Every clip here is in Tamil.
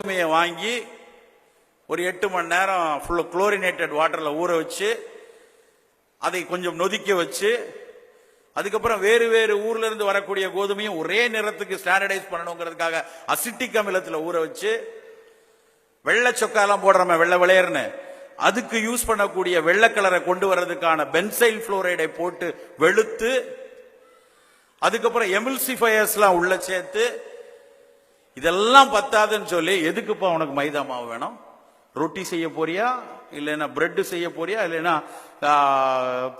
கோதுமையை வாங்கி ஒரு 8 மணி நேரம் ஃபுல் குளோரினேட்டட் வாட்டர்ல ஊற வச்சு அதை கொஞ்சம் நொதிக்க வச்சு அதுக்கப்புறம் வேறு வேறு ஊர்ல இருந்து வரக்கூடிய கோதுமையும் ஒரே நிறத்துக்கு ஸ்டாண்டர்டைஸ் பண்ணணுங்கிறதுக்காக அசிட்டிக் அமிலத்தில் ஊற வச்சு வெள்ளை சொக்காலாம் போடுறோமே வெள்ளை விளையர்னு அதுக்கு யூஸ் பண்ணக்கூடிய வெள்ளை கலரை கொண்டு வர்றதுக்கான பென்சைல் புளோரைடை போட்டு வெளுத்து அதுக்கப்புறம் எமில்சிஃபயர்ஸ்லாம் உள்ள சேர்த்து இதெல்லாம் பத்தாதுன்னு சொல்லி எதுக்குப்பா உனக்கு மைதா மாவு வேணும்? ரொட்டி செய்ய போறியா, இல்லைன்னா பிரெட் செய்ய போறியா, இல்லைன்னா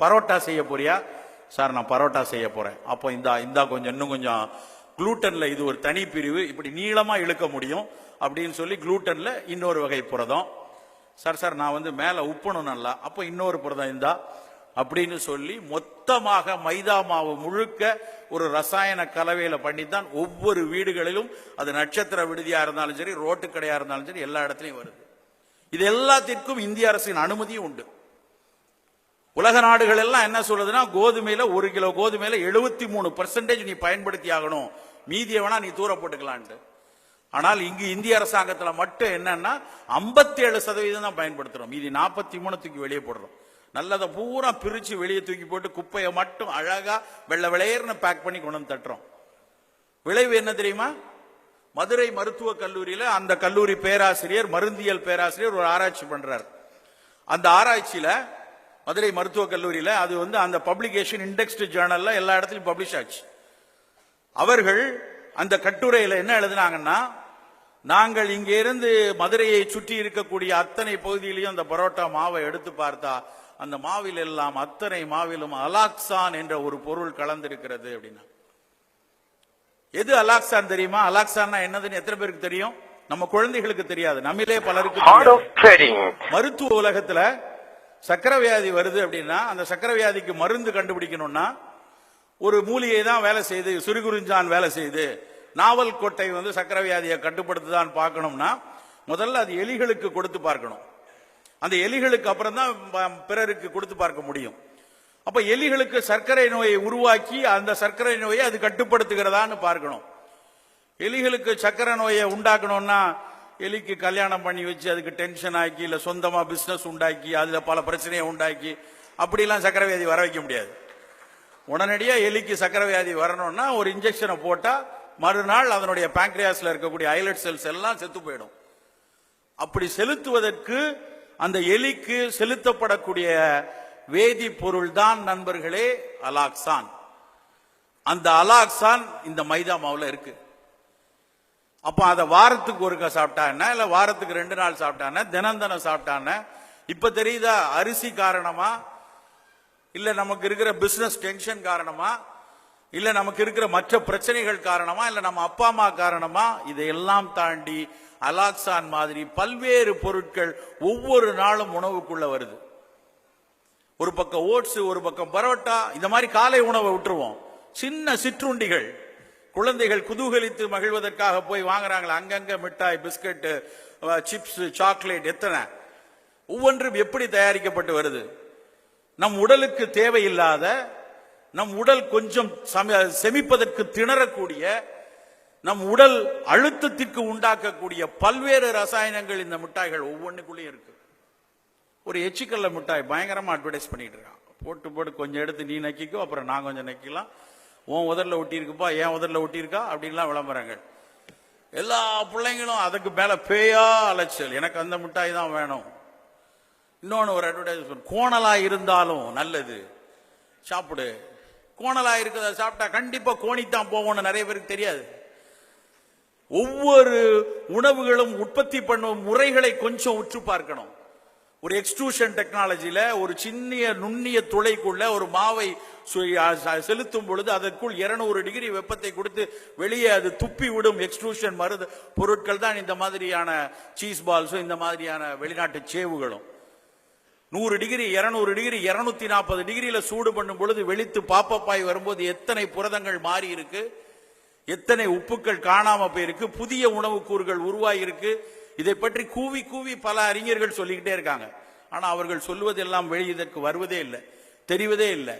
பரோட்டா செய்ய போறியா? சார் நான் பரோட்டா செய்ய போறேன். அப்போ இந்தா கொஞ்சம் இன்னும் கொஞ்சம் குளூட்டன்ல இது ஒரு தனி பிரிவு, இப்படி நீளமா இழுக்க முடியும் அப்படின்னு சொல்லி குளூட்டன்ல இன்னொரு வகை புரதம். சார் நான் மேல உப்பணும் நல்லா, அப்போ இன்னொரு புரதம் இந்தா அப்படின்னு சொல்லி மொத்தமாக மைதா மாவு முழுக்க ஒரு ரசாயன கலவையில பண்ணித்தான் ஒவ்வொரு வீடுகளிலும், அது நட்சத்திர விடுதியா இருந்தாலும் சரி, ரோட்டு கடையா இருந்தாலும் சரி, எல்லா இடத்துலையும் வருது. இது எல்லாத்திற்கும் இந்திய அரசின் அனுமதியும் உண்டு. உலக நாடுகள் எல்லாம் என்ன சொல்றதுன்னா, கோதுமையில 1 கிலோ கோதுமையில 73% நீ பயன்படுத்தி ஆகணும், மீதியை வேணா நீ தூர போட்டுக்கலான்ட்டு. ஆனால் இங்கு இந்திய அரசாங்கத்தில் மட்டும் என்னன்னா 57% தான் பயன்படுத்துறோம், மீதி 43 தூக்கி வெளியே போடுறோம். நல்லதை பூரா பிரிச்சு வெளியே தூக்கி போட்டு குப்பையை மட்டும் அழகா வெள்ளை விளையர்னு பேக் பண்ணி கொண்டு வந்து தட்டுறோம். விளைவு என்ன தெரியுமா? மதுரை மருத்துவக் கல்லூரியில அந்த கல்லூரி பேராசிரியர், மருந்தியல் பேராசிரியர் ஒரு ஆராய்ச்சி பண்றார். அந்த ஆராய்ச்சியில மதுரை மருத்துவக் கல்லூரியில அது அந்த பப்ளிகேஷன் இண்டெக்ஸ்டு ஜேர்னல்ல எல்லா இடத்துலயும் பப்ளிஷ் ஆச்சு. அவர்கள் அந்த கட்டுரையில என்ன எழுதினாங்கன்னா, நாங்கள் இங்க இருந்து மதுரையை சுற்றி இருக்கக்கூடிய அத்தனை பகுதியிலையும் அந்த பரோட்டா மாவை எடுத்து பார்த்தா அந்த மாவில் எல்லாம் அத்தனை மாவிலும் அலாக்சான் என்ற ஒரு பொருள் கலந்திருக்கிறது அப்படின்னா. எது அலாக்சான் தெரியுமா? அலாக்சான் என்னதுன்னு எத்தனை பேருக்கு தெரியும்? நம்ம குழந்தைகளுக்கு தெரியாது, நம்மளே பலருக்கு. மருத்துவ உலகத்துல சக்கரை வியாதி வருது அப்படின்னா அந்த சக்கரை வியாதிக்கு மருந்து கண்டுபிடிக்கணும்னா ஒரு மூலிகை தான் வேலை செய்யுது, சுருகுறிஞ்சான் வேலை செய்யுது, நாவல் கொட்டை சக்கரை வியாதியை கட்டுப்படுத்துதான் பார்க்கணும்னா முதல்ல அது எலிகளுக்கு கொடுத்து பார்க்கணும். அந்த எலிகளுக்கு அப்புறம் தான் பிறருக்கு கொடுத்து பார்க்க முடியும். அப்ப எலிகளுக்கு சர்க்கரை நோயை உருவாக்கி அந்த சர்க்கரை நோயை அது கட்டுப்படுத்துகிறதான்னு பார்க்கணும். எலிகளுக்கு சர்க்கரை நோயை உண்டாக்கணும்னா எலிக்கு கல்யாணம் பண்ணி வச்சு அதுக்கு டென்ஷன் ஆக்கி, இல்ல சொந்தமா பிசினஸ் உண்டாக்கி அதுல பல பிரச்சனையை உண்டாக்கி அப்படிலாம் சர்க்கரை வியாதி வர வைக்க முடியாது. உடனடியா எலிக்கு சர்க்கரை வியாதி வரணும்னா ஒரு இன்ஜெக்ஷனை போட்டா மறுநாள் அதனுடைய பாங்க்ரியாஸ்ல இருக்கக்கூடிய ஐலட் செல்ஸ் எல்லாம் செத்து போயிடும். அப்படி செலுத்துவதற்கு அந்த எலிக்கு செலுத்தப்படக்கூடிய வேதிப்பொருள் தான் நண்பர்களே அலாக்சான். அந்த அலாக்சான் இந்த மைதா மாவுல இருக்கு. அப்ப அதை வாரத்துக்கு ஒருக்கா சாப்பிட்டான, இல்ல வாரத்துக்கு 2 நாள் சாப்பிட்டான, தினம் சாப்பிட்டான. இப்ப தெரியுதா அரிசி காரணமா, இல்ல நமக்கு இருக்கிற பிசினஸ் டென்ஷன் காரணமா, இல்ல நமக்கு இருக்கிற மற்ற பிரச்சனைகள் காரணமா, இல்ல நம்ம அப்பா அம்மா காரணமா, இதையெல்லாம் தாண்டி அலாக்சான் மாதிரி பல்வேறு பொருட்கள் ஒவ்வொரு நாளும் உணவுக்குள்ள வருது. ஒரு பக்கம் ஓட்ஸ், ஒரு பக்கம் பரோட்டா, இந்த மாதிரி காலை உணவை விட்டுருவோம். சின்ன சிற்றுண்டிகள் குழந்தைகள் குதூகலித்து மகிழ்வதற்காக போய் வாங்குறாங்களா, அங்கங்க மிட்டாய், பிஸ்கட், சிப்ஸ், சாக்லேட், எத்தனை ஒவ்வொன்றும் எப்படி தயாரிக்கப்பட்டு வருது. நம் உடலுக்கு தேவையில்லாத, நம் உடல் கொஞ்சம் செமிப்பதற்கு திணறக்கூடிய, நம் உடல் அழுத்தத்திற்கு உண்டாக்கக்கூடிய பல்வேறு ரசாயனங்கள் இந்த மிட்டாய்கள் ஒவ்வொன்றுக்குள்ளேயும் இருக்கு. ஒரு எச்சிக்கல்ல மிட்டாய் பயங்கரமா அட்வர்டைஸ் பண்ணிட்டு இருக்கான். போட்டு கொஞ்சம் எடுத்து நீ நக்கிக்கோ, அப்புறம் நான் கொஞ்சம் நக்கிக்கலாம், உன் உதரில் ஒட்டி இருக்குப்பா, என் உதரில் ஒட்டி இருக்கா அப்படின்லாம் விளம்பரங்கள். எல்லா பிள்ளைங்களும் அதுக்கு மேல பேயா அலைச்சல், எனக்கு அந்த மிட்டாய் தான் வேணும். இன்னொன்னு ஒரு அட்வர்டைஸ்மெண்ட், கோணலா இருந்தாலும் நல்லது சாப்பிடு, கோணலா இருக்கிறத சாப்பிட்டா கண்டிப்பா கோணித்தான் போவோம்னு நிறைய பேருக்கு தெரியாது. ஒவ்வொரு உணவுகளும் உற்பத்தி பண்ணும் முறைகளை கொஞ்சம் உற்று பார்க்கணும். ஒரு எக்ஸ்ட்ரூஷன் டெக்னாலஜியில ஒரு சின்ன நுண்ணிய துளைக்குள்ள ஒரு மாவை செலுத்தும் பொழுது அதற்குள் 200 டிகிரி வெப்பத்தை கொடுத்து வெளியே அது துப்பி விடும் எக்ஸ்ட்ரூஷன் மருந்து பொருட்கள் தான் இந்த மாதிரியான சீஸ் பால்ஸும் இந்த மாதிரியான வெளிநாட்டு சேவுகளும். 100 டிகிரி, 200 டிகிரி, 240 டிகிரியில சூடு பண்ணும் பொழுது வெளித்து பாப்பப்பாய் வரும்போது எத்தனை புரதங்கள் மாறி இருக்கு, எத்தனை உப்புக்கள் காணாம போயிருக்கு, புதிய உணவு கூறுகள் உருவாகி இருக்கு. இதை பற்றி கூவி கூவி பல அறிஞர்கள் சொல்லிக்கிட்டே இருக்காங்க. ஆனா அவர்கள் சொல்வதெல்லாம் வெளியே இதற்கு வருவதே இல்லை, தெரிவதே இல்லை.